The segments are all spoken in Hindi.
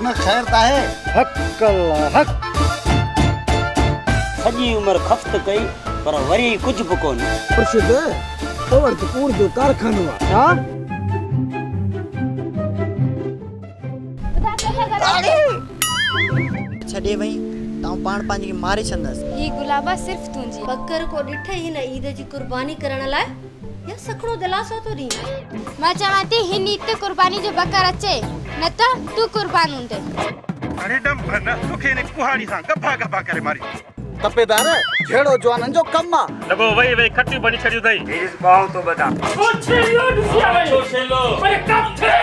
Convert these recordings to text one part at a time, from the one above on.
न खैर ताहे। हक अल्लाह हक। सॼी उम्र खफ़्त कई पर वरी कुछ बि कोन। मुर्शिद तो वटि कूड़ जो कारखानो आहे छा? छॾे वई तां पाण पंहिंजी मारे छंदस। ही गुलाबा सिर्फ तुंहिंजी बकर को ॾिठे हिन ईद जी कुर्बानी करण लाइ या सखड़ो दिलासो तो दी। मां चवां थी हिन ईद ते कुर्बानी जो बकर अचे न त तू कुर्बान हूंदे। अरे डम भन तोखे ने कुहाड़ी सां गफा गफा करे मारी। तपेदार झेड़ो जवानन जो कम आ। लॻो वई वई खटी बनी छड़ियो थई। इस बाव तो बता ओ छेलो दुसिया वई। ओ छेलो अरे कब थे।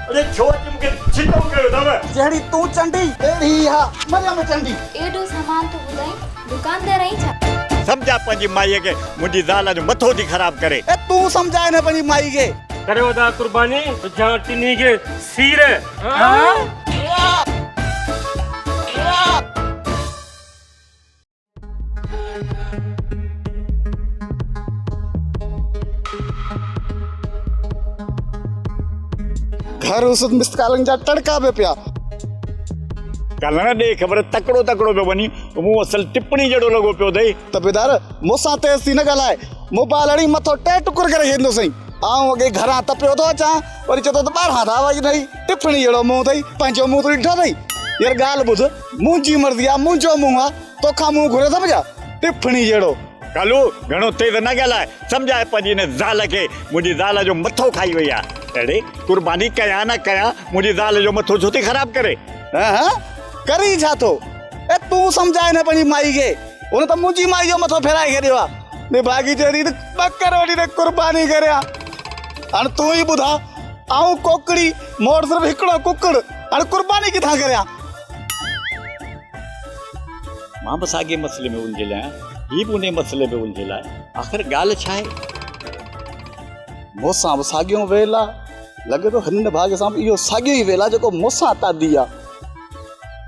अरे छो तुमके छितो कयो दव। जहिड़ी तूं चंडी एड़ी हा मरियम चंडी। एडो सामान तो ॿुधाई दुकानदार आई छा? समझा पंहिंजी माईअ खे मुंहिंजी ज़ाल जो मथो थी ख़राब करे। ए तूं समझाए न पंहिंजी माई खे। करे वदा कुर्बानी जा टिनी के सीर। घर उस मिसकालन जा टड़का पे पिया। कल न दे खबर तकड़ो तकड़ो पे बनी मु असल टिप्पणी जड़ो लगो पियो दई। तपेदार मूंसां तेज़ थी न ॻाल्हाए। मोबाइल हणी मथो टे टुकुर करे खेंदो सही। आऊं अॻे घरां तपियो थो अचां वरी चए थो त ॿाहिरां त आवाज़ नई टिप्पणी जहिड़ो मुंहुं अथई पंहिंजो मुंहुं तो ॾिठो अथई। यार ॻाल्हि ॿुध मुंहिंजी मर्ज़ी आहे मुंहिंजो मुंहुं आहे तोखां मुंहुं घुरे थो पिया टिप्पणी जहिड़ो। कालू घणो तेज न ॻाल्हाए समझाए पंहिंजी हिन ज़ाल खे मुंहिंजी ज़ाल जो मथो खाई वई आहे। अड़े कुर्बानी कयां न कयां मुंहिंजी ज़ाल जो मथो छो थी ख़राब करे। हाँ करी छा थो? ए तूं सम्झाए न पंहिंजी माई खे। हुन त मुंहिंजी माई जो मथो फेराए छॾियो आहे। निभागी चरी त ॿकर वठी त कुर्बानी करे हाणे तूं ई ॿुधा आऊं कोकड़ी मोड़ सिर्फ़ु हिकिड़ो कुकड़ हाणे कुर्बानी किथां करियां? मां बि साॻे मसइले में उलझियल आहियां। हीअ बि उन मसइले में उलझियल आहे। आख़िर ॻाल्हि छा आहे? मूंसां बि साॻियो वेल आहे। लॻे थो हिन भाग सां बि इहो साॻियो ई वेल आहे जेको मूंसां तादी आहे।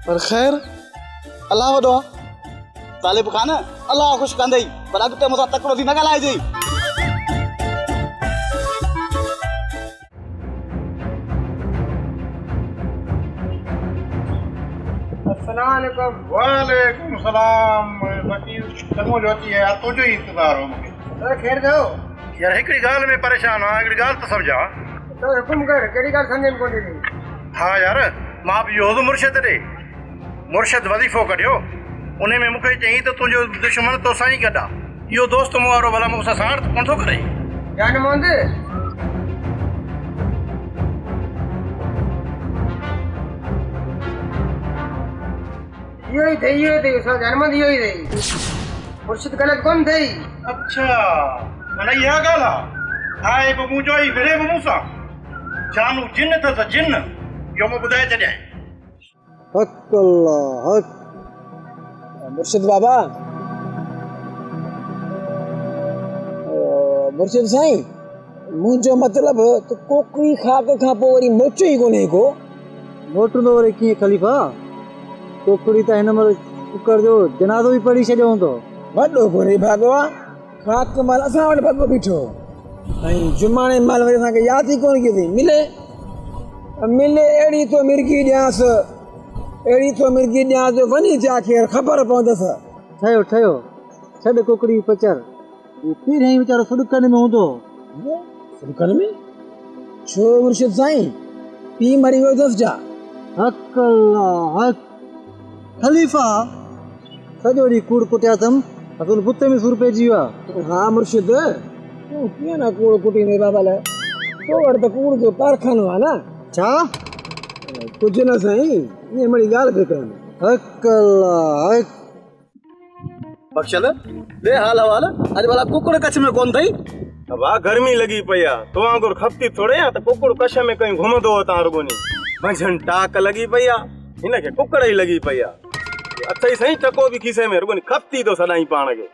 पर ख़ैर अलाह वॾो आहे। तालिब खान अलाह ख़ुशि कंदई पर अॻिते मूंसां तकिड़ो थी न ॻाल्हाइजांइ। वालेकुम सलाम। वकील चङो जो अची यार तुंहिंजो ई इंतज़ार हो मूंखे। खैर दो यार हिकिड़ी ॻाल्हि में परेशान आहियां। हिकिड़ी ॻाल्हि त सम्झा। तो हुकुम कर केड़ी गाल समझ में कोनी दी। हा यार मां बि इहो मुर्शिद ॾे मुर्शिद वज़ीफ़ो कढियो उन में मूंखे चई त तुंहिंजो दुश्मन तोसां ई गॾु आहे। इहो दोस्त मूं वारो भला मूंसां साण कोन थो करे। जान मोंद यो ही थई सा जन्म दियो ही थई। मुर्शिद गलत कोन थई। अच्छा माना इहा ॻाल्हि आहे। हाय बि मुंहिंजो ई विढ़े बि मूंसां जानू जिन अथसि जिन इहो मूं ॿुधाए छॾियां। हक अल्लाह हक। मुर्शिद बाबा मुर्शिद साईं मुंहिंजो मतिलब त कोकड़ी खाक खां पोइ वरी मोचो ई कोन्हे को। मोटंदो वरी कीअं खलीफ़ा? कोकड़ी त हिन महिल कुकर जो जनाज़ो बि पढ़ी छॾियो हूंदो। वॾो कोन्हे भाॻो आहे। खाक महिल असां वटि भॻो बीठो ऐं जुमाणे महिल वरी असांखे यादि ई कोन कई मिले मिले अहिड़ी तो मिर्गी ॾियांसि अहिड़ी तो मिर्गी ॾियांसि वञी जाके ख़बर पवंदसि। ठहियो ठहियो छॾ कोकड़ी पचर। पहिरियों ई वीचारो सुॾकनि में हूंदो। सुॾकनि में छो मुर्शिद साईं पी मरी वियो अथसि छा? हक अल्लाह हक। खलीफ़ा सॼो ॾींहुं कूड़ कुटिया अथमि असुल बुत में सूर पइजी वियो आहे। हा मुर्शिद तूं कीअं न कूड़ कुटींदे बाबा लाइ? तो वटि त कूड़ जो कारखानो आहे न। छा कुझु न साईं ईअं मड़ी ॻाल्हि पिए कनि। हक अल्लाह हक। बख्शल दे हाल हवाल अॼु भला कुकड़ कच्छ में कोन अथई। वाह गर्मी लगी पई आहे। तो वांगुरु खपती थोड़े आहे त कुकड़ कच्छ में कहीं घुमंदो हो तां रुगोनी। मंझंदि टाक लगी पई आहे हिनखे कुकड़ ई लगी पई आहे। अथई सही टको बि खीसे में रुगोनी खपती तो सदाई पाण खे।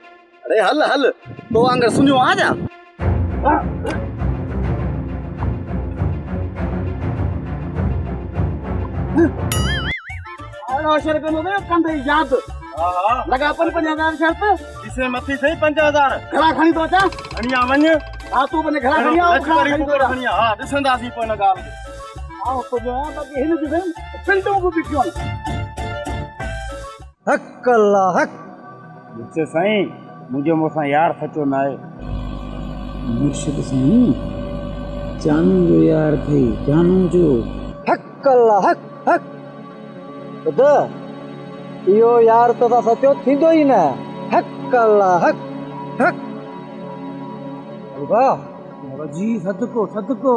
अरे हल हल तो वांगुरु सुञो आ जा। अरे शर्त में वे कंदे याद लगा 5000 शर्त इसे मथी सही 5000 घरा खणी तो अचा। अणिया वञ आ तू बने खड़ा खड़ी आओ खड़ा खड़ी हां ॾिसंदासीं पोइ हिन ॻाल्हि आओ तो जो है बाकी हिन जो फिल्टों को भी क्यों हक अल्लाह हक मुझसे साईं मुझे मोसा यार सचो ना है मुर्शिद साईं जानू जो यार थी जानू जो हक अल्लाह हक हक ॿुध इहो यार तो सचो थींदो ई न हक अल्लाह हक हक वाह जी सदको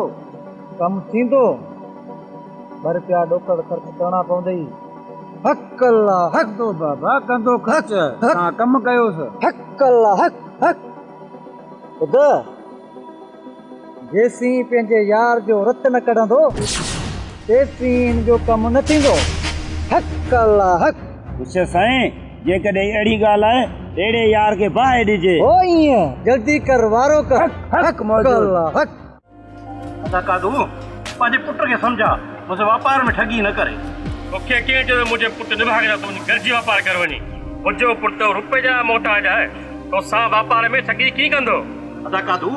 कम थींदो पर पिया डोकड़ खर्च करणा पवंदई हक अल्लाह हक तो बाबा कंदो खर्च तव्हां कमु कयोसि हक अल्लाह हक हक ॿुध जेसीं पंहिंजे यार जो रत न कढंदो तेसीं हिन जो कमु न थींदो हक अल्लाह हक मुझसे साईं जेकॾहिं अहिड़ी ॻाल्हि आहे अहिड़े यार खे बाहि ॾिजे ओ ईअं जल्दी कर वारो कर हक अल्लाह हक अदा कादू पंहिंजे पुट खे सम्झा मुंहिंजे वापार में ठगी न करे तोखे कीअं चयो मुंहिंजे पुट दिमाग़ जा तूं घर जी वापार कर वञी मुंहिंजो पुटु रुपए जा मोहताज आहे तोसां वापार में ठगी कीअं कंदो अदा कादू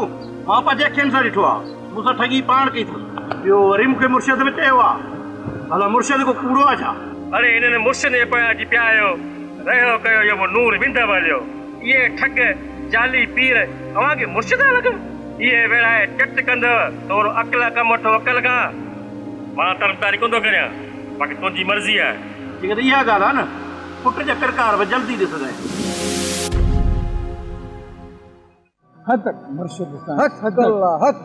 मां पंहिंजे अखियुनि सां ॾिठो आहे मूंसां ठगी पाण कई अथई ॿियो वरी मूंखे मुर्शिद में चयो आहे भला मुर्शिद को कूड़ो आहे छा अरे हिननि मुर्शिद जे पोयां अची पिया आहियो रहियो कयो इहो नूर बिंद वलियो इहे ठग जाली पीर अव्हांखे मुर्शिद लॻा इहे वेड़ा चट कंदव थोरो अकल कमु वठो अकल खां मां तरफ़दारी कोन थो करियां बाक़ी तुंहिंजी मर्ज़ी आहे जेकॾहिं इहा ॻाल्हि आहे न पुट जा किरकार बि जल्दी ॾिसंदा हक अल्लाह हक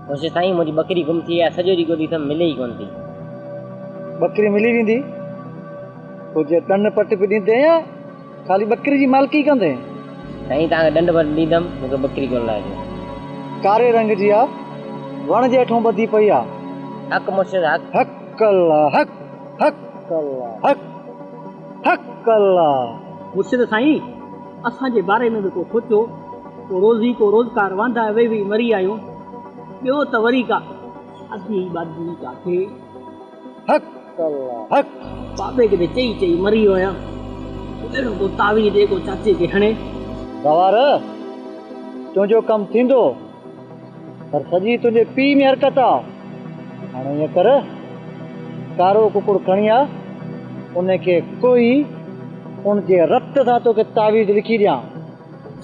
मुझे साईं मुंहिंजी बकरी गुम थी आहे सॼो ॾींहुं ॻोल्ही त मिले ई कोन थी बकरी मिली वेंदी तुझे दंड पट बि ॾींदे या खाली बकरी जी मालकी कंदे साईं तव्हांखे दंड पट ॾींदमि मूंखे बकरी कोन लाइजो कारे रंग जी आहे वण जे हेठों ॿधी पई आहे हक मुर्शिद हक हक अल्लाह हक हक अल्लाह हक हक अल्लाह मुर्शिद साईं असांजे बारे में बि को सोचो को रोज़ी को रोज़गार वांदा वे बि मरी आहियूं ॿियो त वरी का अधी बादी काथे हक अल्लाह हक बाबे खे चई मरी वियो आहियां अहिड़ो को तावीज़ ॾे को चाचे खे हणे गवार तुंहिंजो कमु थींदो पर सॼी तुंहिंजे पीउ में हरकत आहे हाणे ईअं कर कारो कुकुड़ खणी आ उनखे कोई उनजे रत सां तोखे तावीज़ लिखी ॾियां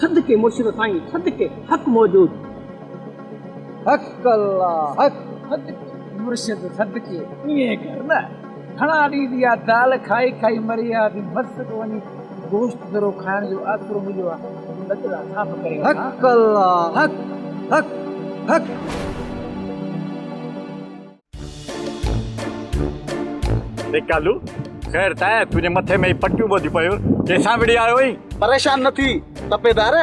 सदके मुर्शिद साईं सदके हक मौजूद हक अल्लाह हक मुर्शिद सदके ईअं कर न घणा ॾींहं इहा दाल खाई खाई मरी आहे मस्त थो वञी गोश्त ज़रो खाइण जो आसरो मिलियो आहे नज़र साफ़ करे हक अल्लाह हक हक हक कालू खैर ताया तुझे मथे में पट्टियूं ॿधी पयूं कंहिंसां विड़ी आयो हुई परेशान न थी तपेदार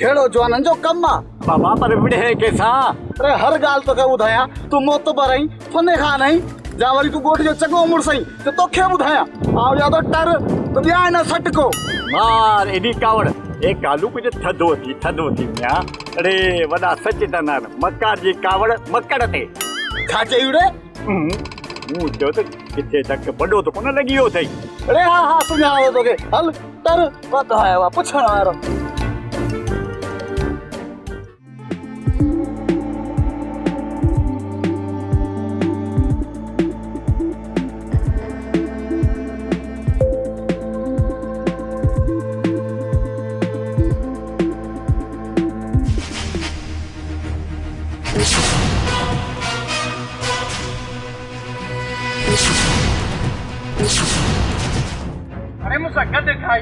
जहिड़ो जवाननि जो कमु आहे बाबा पर विड़े कंहिंसां अरे हर ॻाल्हि तोखे ॿुधायां तूं मोतबर आहीं फने खान आहीं जा वरी तूं ॻोठ जो चङो मुड़ुस आहीं त तोखे ॿुधायां आउं या त टर त ॿिया न सटको मार एॾी कावड़ ए कालू कुझु थधो थी मिया अरे वॾा सच चवंदा आहिनि मकार जी कावड़ मकड़ ते छा चई मूं चयो त किथे तक वॾो त कोन लॻी वियो अथई अरे हा सुञाणो तोखे हल टर वध आयो आहे पुछण वारो अरे मूंसां गॾु खाई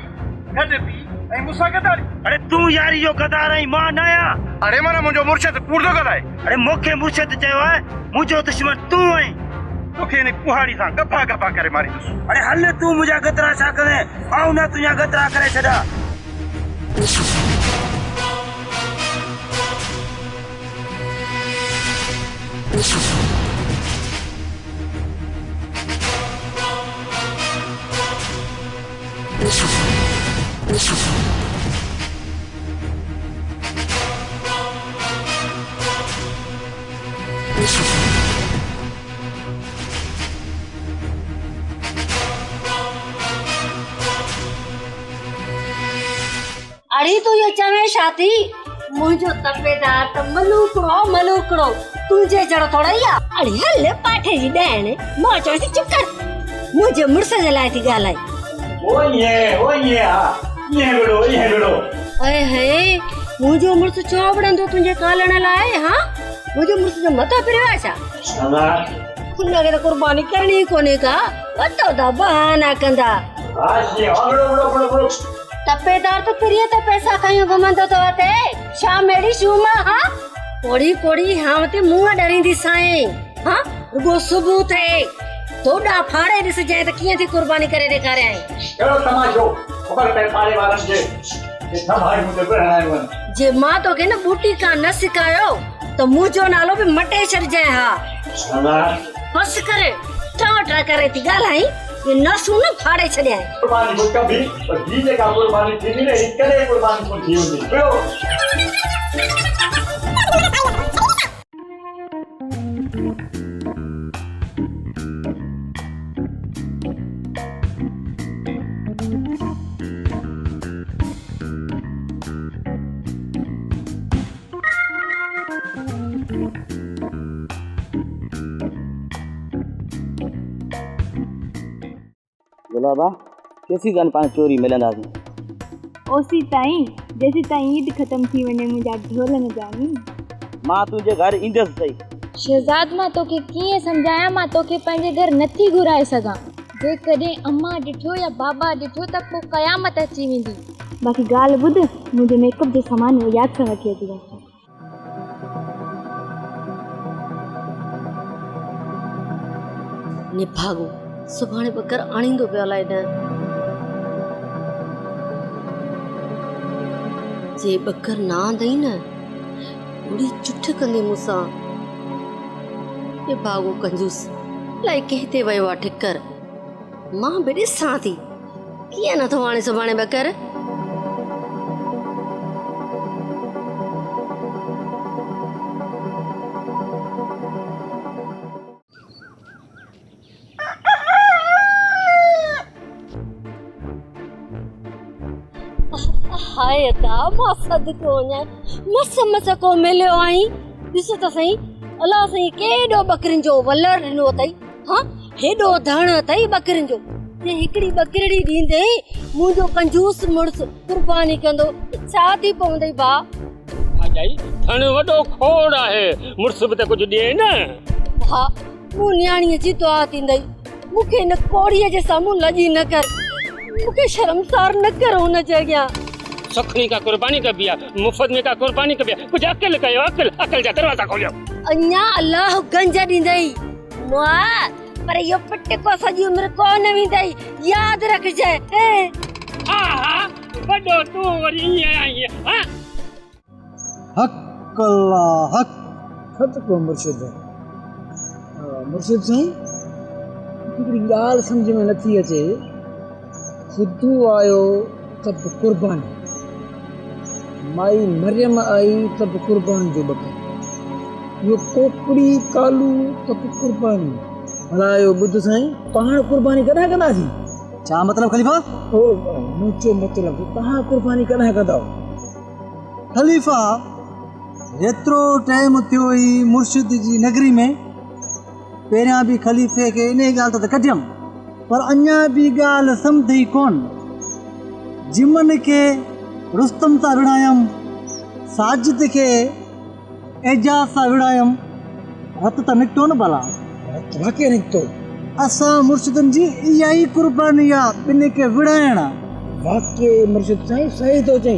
गॾु पी ऐं मूंसां गदारी अरे तूं यार इहो गदार आई मां न आहियां अरे माना मुंहिंजो मुर्शिद कूड़ थो ॻाल्हाए अरे मूंखे मुर्शिद चयो आहे मुंहिंजो दुश्मन तूं आहीं तोखे हिन कुहाड़ी सां गफा गफा करे मारींदुसि अरे हल तूं मुंहिंजा गतरा छा करे आऊं न तुंहिंजा गतरा करे छॾा अरे तू ये चवे छा थी मुझो तपेदार त मलूकड़ो तुझे जड़ थोड़ा या अरे हले पाठे जी ॾेण मां चो चुप कर मुझे मुड़स जे लाइ थी ॻाल्हाई ये गुड़ो अरे हे मुझो मुड़स छो वड़ंदो तुझे कालण लाइ हां मुझो मुड़स जो मथो फिरियो आहे छा उनखे त कुर्बानी करणी कोन्हे का वतो दा बहाना कंदा तपेदार तो फिरिए तो पैसा कहीं घुमंदो तो अते शाम मेरी शूमा हां कोड़ी कोड़ी हां ते मुंह डरींदी साए हां रुगो सुबह थे तोड़ा फाड़े दिस जाए त किए थी कुर्बानी करे ॾेखारे आई कहिड़ो तमाशो ख़बर पए पाड़े वारनि जे सब भाई मुझे पढ़ायो जे मां तो के न बूटी का न सिखायो तो मुझो नालो भी मटे छड़जे हा बस करे टाटा करे थी ॻाल्हाई ये न सुन फाड़े छड़े आई कुर्बानी को कभी तो जीजे का कुर्बानी थी नहीं कदे कुर्बानी को थी हुंदी गुलाबा केसी जन पाण चोरी मिलंदासीं ओसी ताईं जेसी ताईं ईद ख़त्म थी वञे मुंहिंजा ढोल न जानी मां तुंहिंजे घर ईंदसि सही शहज़ाद मां तोखे कीअं सम्झायां मां तोखे पंहिंजे घर नथी घुराए सघां जेकॾहिं अम्मा ॾिठो या बाबा ॾिठो त पोइ क़यामत अची वेंदी बाक़ी ॻाल्हि ॿुध मुंहिंजे मेकअप जो सामान यादि सां वठी अची वञ ने भागो सुभाणे बकर आणींदो पियो अलाए न जे बकर ना आंदई न बुढ़ी चुठ कंदी मूंसां ये भागो कंजूस अलाए कहते वयो आहे ठिकर मां बि ॾिसां थी कीअं नथो आणे सुभाणे बकर हाय ता मां सदको वञा मस को मिलियो आई ॾिसो त सही अलाह सही केॾो बकरिन जो वलर ॾिनो अथई हाँ हेॾो धण अथई बकरिन जो जे हिकिड़ी बकरी ॾींदे मुंहिंजो कंजूस मुड़स कुर्बानी कंदो छा थी पवंदई भा अजाई धण वॾो खोड़ आहे मुड़स बि त कुझु ॾिए न भा मूं न्याणीअ जी दुआ थींदई मूंखे हिन कोड़ीअ जे साम्हूं लॼी न कर मूंखे शर्मसार न कर हुन जे अॻियां सखणी का कुर्बानी कबी आहे मुफ़्त में का कुर्बानी कबी आहे कुझु अकल कयो अकल जा दरवाज़ा खोलियो अञा अल्लाह गंज ॾींदई मां पर इहो पिट को सॼी उमिरि कोन वेंदई यादि रखजांइ हा हा वॾो तूं वरी ईअं आई हा हक अल्लाह हक सच को मुर्शिद मुर्शिद साईं हिकिड़ी ॻाल्हि सम्झ में नथी अचे खुदू आयो तब कुर्बानी माई मरियम आई तब कुर्बान जो बकर यो कोकड़ी कालू तब कुर्बानी भला यो बुद्ध साईं पाण कुर्बानी कॾहिं कंदासीं छा मतिलब खलीफ़ा ओ मुंहिंजो मतिलब तव्हां कुर्बानी कॾहिं कंदव खलीफ़ा एतिरो टाइम थियो ई मुर्शिद जी नगरी में पहिरियां बि खलीफ़े खे इन ॻाल्हि ते कढियमि पर अञा बि ॻाल्हि सम्झी कोन जिमन के रुस्तम सा विड़ायम साजिद के एजाज सा विड़ायम रत त निकितो न भला वाक़ई निकितो असां मुर्शिदन जी इहा ई कुर्बानी आहे ॿिन्ही खे विड़ाइण वाक़ई मुर्शिद साईं सही थो चई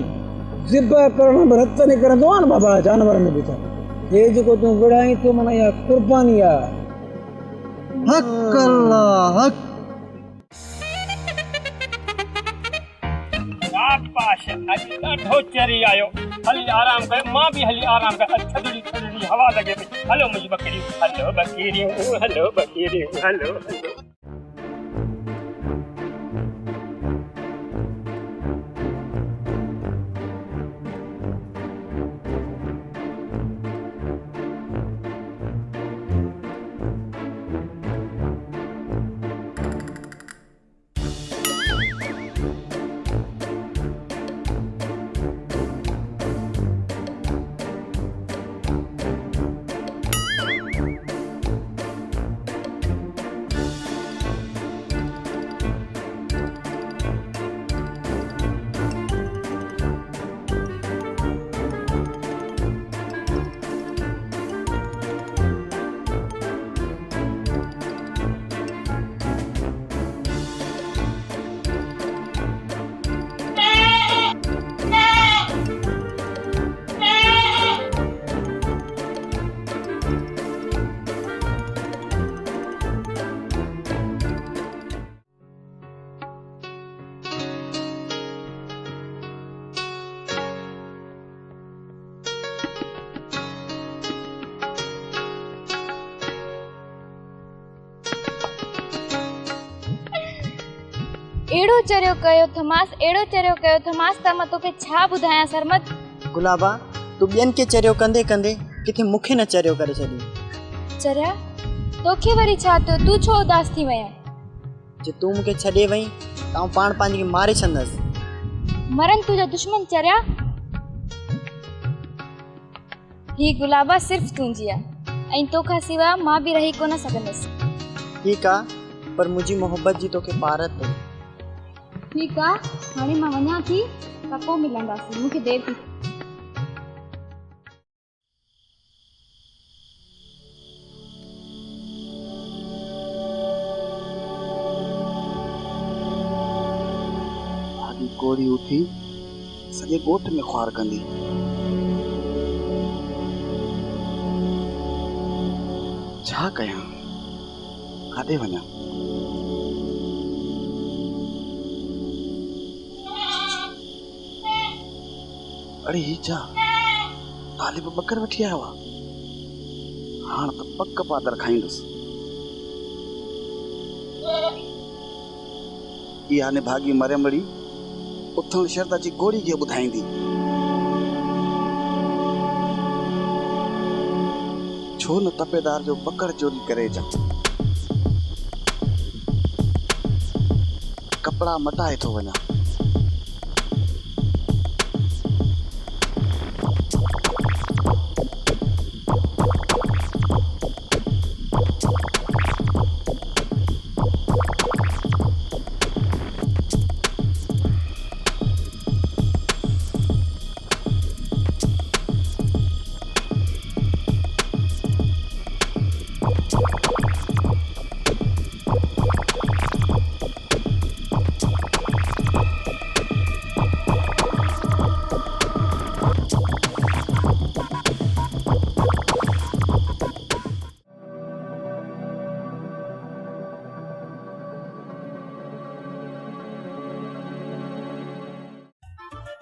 ज़िब करण में रत निकिरंदो आहे न बाबा जानवर में बि त हे जेको तूं विड़ाई थो माना इहा कुर्बानी आहे हक अल्लाह हक शाबाश अॼु ॾाढो चरी आयो हली आराम कर मां बि हली आराम कर थधड़ी थधड़ी हवा लॻे पई हलो मुंहिंजी बकरियूं हलो बकरियूं हलो बकरियूं हलो हलो एड़ो चरियो कयो थमास त मां तोखे छा ॿुधायां सरमत। गुलाबा तू ॿियनि खे चरियो कंदे कंदे किथे मूंखे न चरियो करे छॾी। चरिया तोखे वरी छा थियो, तूं छो उदास थी वया? जे तूं मूंखे छॾे वई त आउं पाण पंहिंजी मारे छॾंदसि। मरन तुंहिंजा दुश्मन चरिया। ही गुलाबा सिर्फ़ तुंहिंजी आहे ऐं तोखां सिवा मां बि रही कोन सघंदसि। ठीकु आहे, पर मुंहिंजी मोहबत जी तोखे पारत अथई। ठीकु आहे, हाणे मां वञां थी त पोइ मिलंदासीं, मूंखे देरि थी। कोड़ी उठी सॼे ॻोठ में ख्वार कंदी। छा कयां, काॾे वञां? अरे ही छा, तालिब बकर वठी आयो आहे। हाणे त पक पादर खाईंदुसि। इहा निभागी मरियम वरी उथण शर्त जी गोरी खे ॿुधाईंदी। छो न तपेदार जो पकड़ चोरी करे अचां। कपड़ा मटाए थो वञा।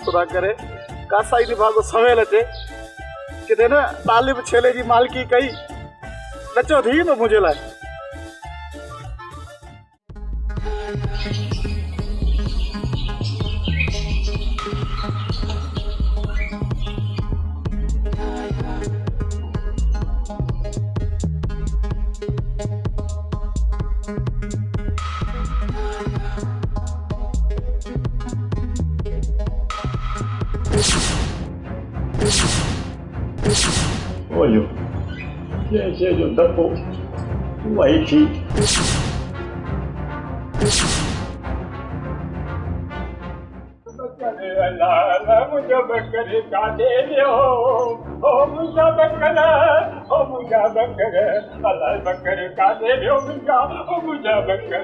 खुदा करे कासा ही निभागो सवेल अचे किथे न तालिब छेले जी मालकी कई नचो थी तो मुझे लाए। Olha, eu tá bom. Vai aqui. मुझे बकर का दे दो, ओ मुझे बकर अल्लाह बकर का दे दो मुझे, ओ मुझे बकर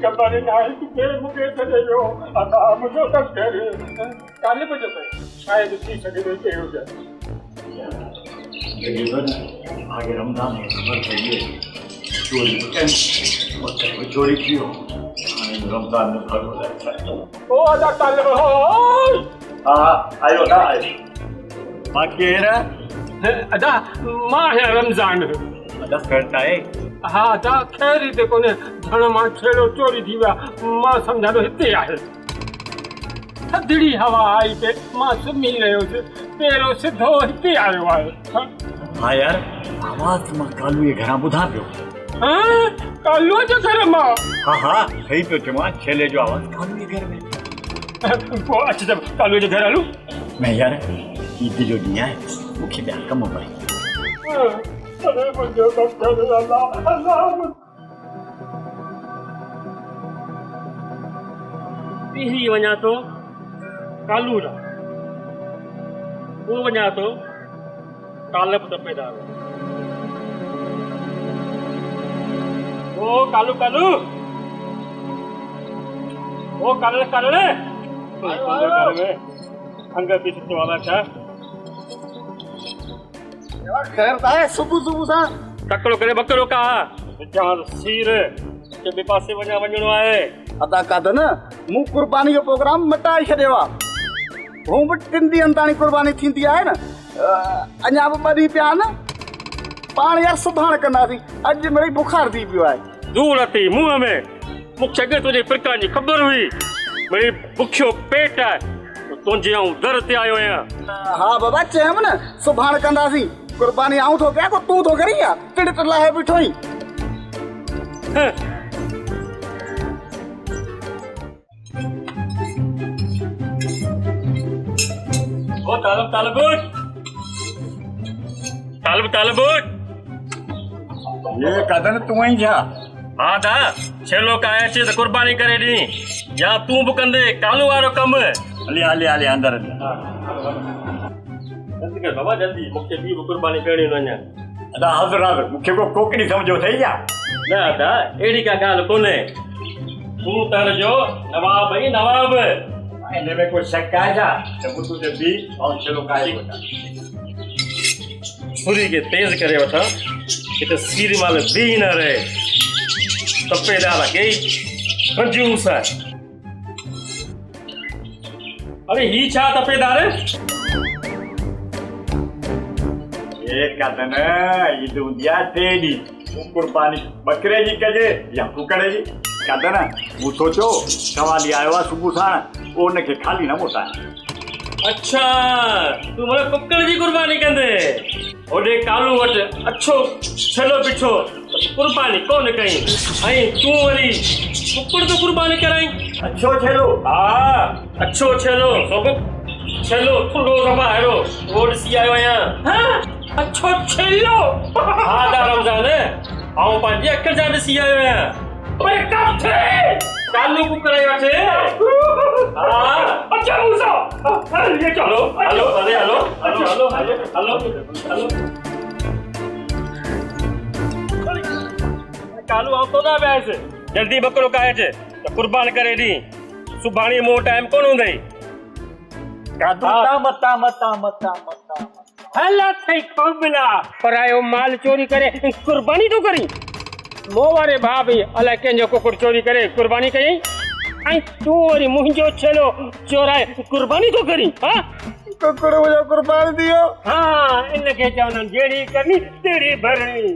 कबर नहीं के मुझे दे दो अल्लाह मुझे बकर काले बजे तक शायद ठीक सके के हो जाए। ये तो आगे रमजान में समझ चाहिए चोरी चोरी की हो रमजान में फल हो जाता है। ओ अदा ताले हो आयो ना बाकी है ना अदा मां है रमजान अदा करता है। हाँ दा खैर ते कोने धन मां छेड़ो चोरी थी वा मां समझा तो हिते आहे। थधड़ी हवा आई पे मां सुमी रहियो से पेरो सिधो हिते आयो आहे। हाँ यार आवाज मां कालू ये घर बुधा पियो। हाँ कालू जो घर मां हाँ सही पियो चवां छेले जो आवाज कालू ये घर में। वो अच्छा जब कालू जो घर आलू मैं यार ईद जो ॾींहुं आहे मूंखे ॿिया कम पई। अरे मुंहिंजो बकर अल्लाह अल्लाह पहिरीं वञा थो कालू ॾांहुं पोइ वञा थो तालिब तपेदार। ओ कालू कालू ओ काले काले अंगर पीछे वाला क्या खैर है सुबह सुबह सा तकड़ो करे बकरो का जान सीर के बे पासे वञा वञणो आहे। अदा काद न मूं कुर्बानी जो प्रोग्राम मटाए छॾियो आहे। हूं बि 3 ॾींहंनि ताणी कुर्बानी थींदी आहे न अञा बि 2 ॾींहं पिया न पाण यार सुभाणे कंदासीं। अॼु मिड़ई बुखार थी पियो आहे। धूड़ अथई मुंहं में मूंखे अॻे तुंहिंजे फिरकान जी ख़बर हुई भई बुखियो पेट आहे तुंहिंजे आऊं दर ते आयो आहियां। हा बाबा चयमि न सुभाणे कंदासीं कुर्बानी आऊं थो कयां को तूं थो करीं या टिड़ लाहे बीठो ई। ओ तालब ये कदन तू ही जा। हाँ दा छेलो का अचे त कुर्बानी करे दी या तू बि कंदे कालू वारो कम। हले अंदर जल्दी कर बाबा जल्दी मूंखे बि कुर्बानी करणी वञे। अदा हज़रत मूंखे को कोकड़ी समझो थई या न दा एड़ी का ॻाल्हि कोन्हे तू तर जो नवाब ई नवाब इन में कोई शक आहे छा त मूं तुंहिंजे बि ऐं छेलो काए वठां छुरी के तेज करे वठा किते सीर माल बि न रहे तपेदार के कंजूस है। अरे ही छा तपेदार ये कदन ये दुनिया तेरी कुर्बानी बकरे जी कजे या कुकड़े जी कदन वो सोचो सवाली आयो आहे सुबुह साण उन के खाली न मोटाए। अच्छा तू मतलब कुकड़ जी कुर्बानी कंदे ओडे कालू वट अच्छो छलो पिछो कुर्बानी कौन कई आई तू वरी कुकड़ तो कुर्बानी कराई। अच्छो छेलो हां अच्छो छलो सब छलो थोड़ो सभा हेरो ओड सी आयो आया। हां अच्छो छलो हां दा रमजान आऊं पंहिंजे अख जा ॾिसी आयो आहियां पर काथे कालू कुकड़ वठे। हां अच्छा मूसा ये चलो हेलो अरे hello hello hello hello hello Kalu आओ तो ना बैस जल्दी बकरो काहे त कुर्बान करे दी सुभाणी मो टाइम कोन हुंदई। मता मता मता मता मता हला थई कोबला परायो माल चोरी करे कुर्बानी तो करी मो वारे भाभी अलाए कंहिंजो कुकुड़ चोरी करे कुर्बानी कयई ऐं तू वरी मुंहिंजो छेलो चोराए कुर्बानी तो करी। हाँ कुकड़ मुझे कुर्बानी दियो। हाँ इनके चवंदा जहिड़ी करनी तहिड़ी भरणी।